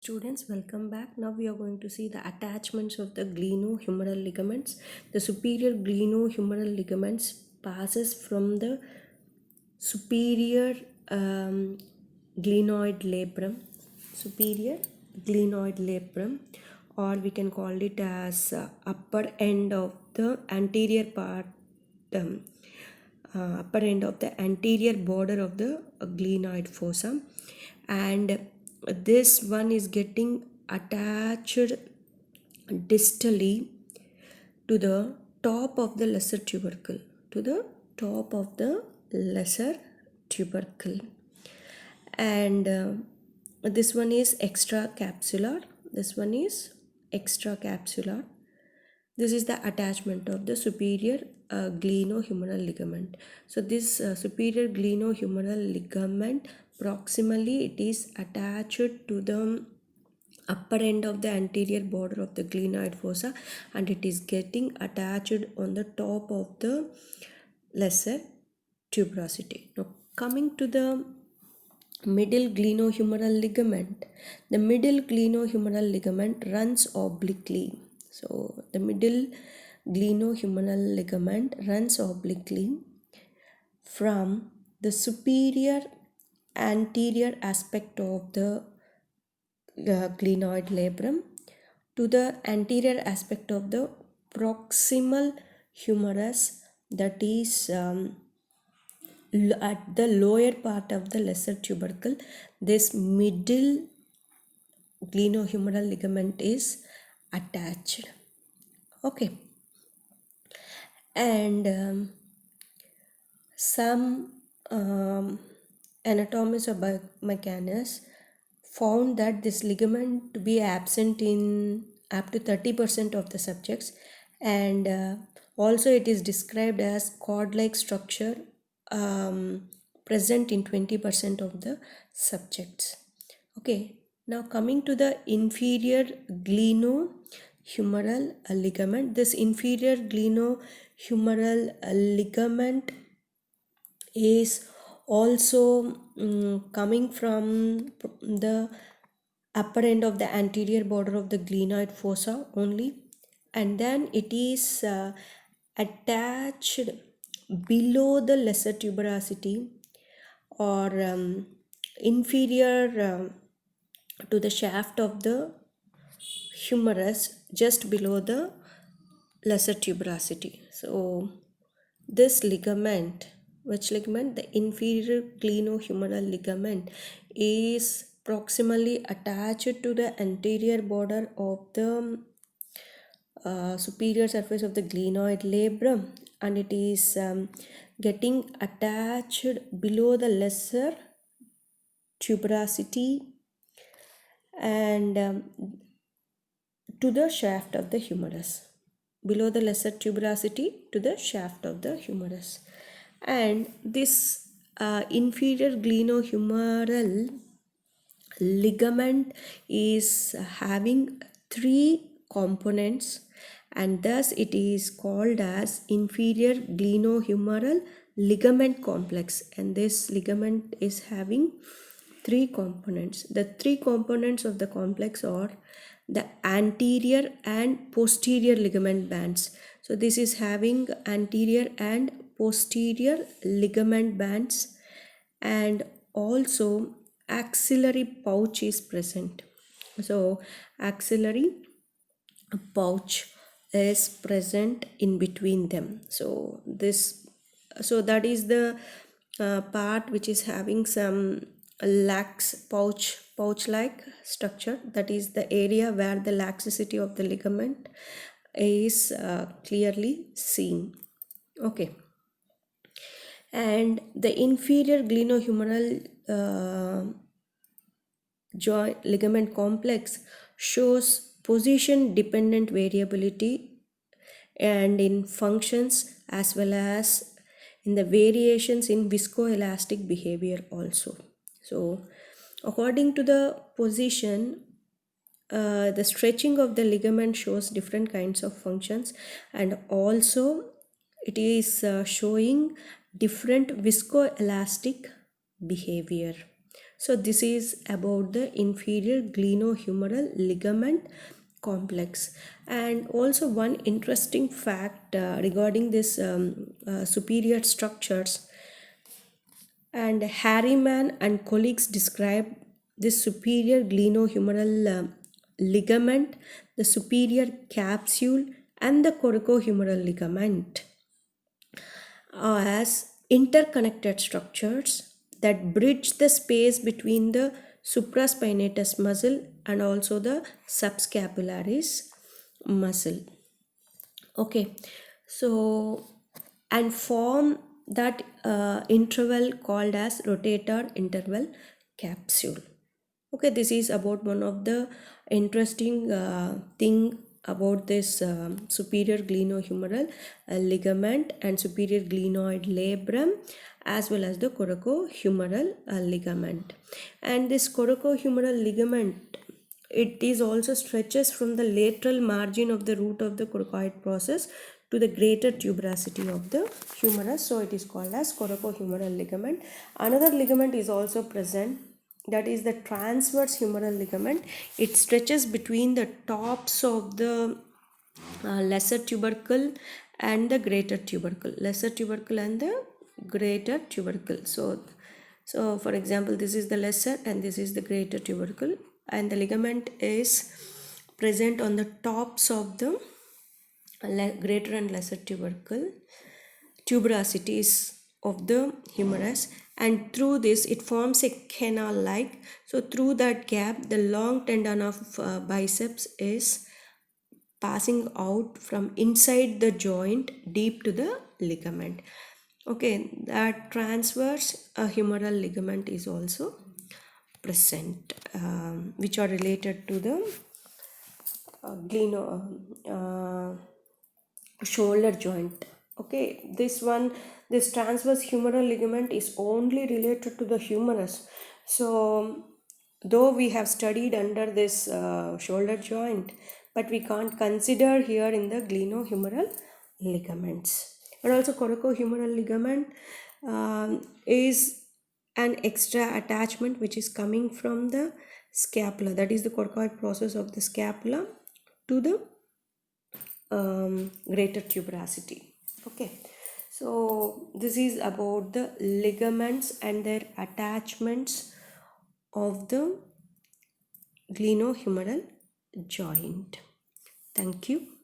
Students, welcome back. Now we are going to see the attachments of the glenohumeral ligaments. The superior glenohumeral ligaments passes from the superior glenoid labrum, superior glenoid labrum, or we can call it as upper end of the anterior part, upper end of the anterior border of the glenoid fossa, and this one is getting attached distally to the top of the lesser tubercle, to the top of the lesser tubercle. And this one is extracapsular, this one is extracapsular. This is the attachment of the superior glenohumeral ligament. So this superior glenohumeral ligament, proximally it is attached to the upper end of the anterior border of the glenoid fossa, and it is getting attached on the top of the lesser tuberosity. Now coming to the middle glenohumeral ligament, the middle glenohumeral ligament runs obliquely. So the middle glenohumeral ligament runs obliquely from the superior anterior aspect of the glenoid labrum to the anterior aspect of the proximal humerus, that is at the lower part of the lesser tubercle. This middle glenohumeral ligament is attached. Okay, and some anatomists or biomechanists found that this ligament to be absent in up to 30% of the subjects, and also it is described as cord-like structure present in 20% of the subjects. Okay, now coming to the inferior glenohumeral ligament. This inferior glenohumeral ligament is also coming from the upper end of the anterior border of the glenoid fossa only, and then it is attached below the lesser tuberosity, or inferior to the shaft of the humerus, just below the lesser tuberosity. So this ligament, which ligament? The inferior glenohumeral ligament is proximally attached to the anterior border of the superior surface of the glenoid labrum, and it is getting attached below the lesser tuberosity and to the shaft of the humerus, below the lesser tuberosity to the shaft of the humerus. And this inferior glenohumeral ligament is having three components, and thus it is called as inferior glenohumeral ligament complex, and this ligament is having three components. The three components of the complex are the anterior and posterior ligament bands. So this is having anterior and posterior ligament bands, and also axillary pouch is present. So axillary pouch is present in between them. So that is the part which is having some lax pouch like structure. That is the area where the laxicity of the ligament is clearly seen. Okay, and the inferior glenohumeral joint ligament complex shows position dependent variability and in functions, as well as in the variations in viscoelastic behavior also. So according to the position, the stretching of the ligament shows different kinds of functions, and also it is showing different viscoelastic behavior. So this is about the inferior glenohumeral ligament complex. And also one interesting fact regarding this superior structures, and Harriman and colleagues describe this superior glenohumeral ligament, the superior capsule, and the coracohumeral ligament as interconnected structures that bridge the space between the supraspinatus muscle and also the subscapularis muscle. Okay, so and form that interval called as rotator interval capsule. Okay, this is about one of the interesting thing about this superior glenohumeral ligament and superior glenoid labrum, as well as the coracohumeral ligament. And this coracohumeral ligament, it is also stretches from the lateral margin of the root of the coracoid process to the greater tuberosity of the humerus. So it is called as coracohumeral ligament. Another ligament is also present, that is the transverse humeral ligament. It stretches between the tops of the lesser tubercle and the greater tubercle, lesser tubercle and the greater tubercle. So for example, this is the lesser and this is the greater tubercle, and the ligament is present on the tops of the greater and lesser tubercle tuberosities of the humerus, and through this it forms a canal like. So through that gap the long tendon of biceps is passing out from inside the joint deep to the ligament. Okay, that transverse humeral ligament is also present, which are related to the shoulder joint. Okay, this transverse humeral ligament is only related to the humerus. So though we have studied under this shoulder joint, but we can't consider here in the glenohumeral ligaments. And also coracohumeral ligament is an extra attachment which is coming from the scapula, that is the coracoid process of the scapula to the greater tuberosity. Okay, so this is about the ligaments and their attachments of the glenohumeral joint. Thank you.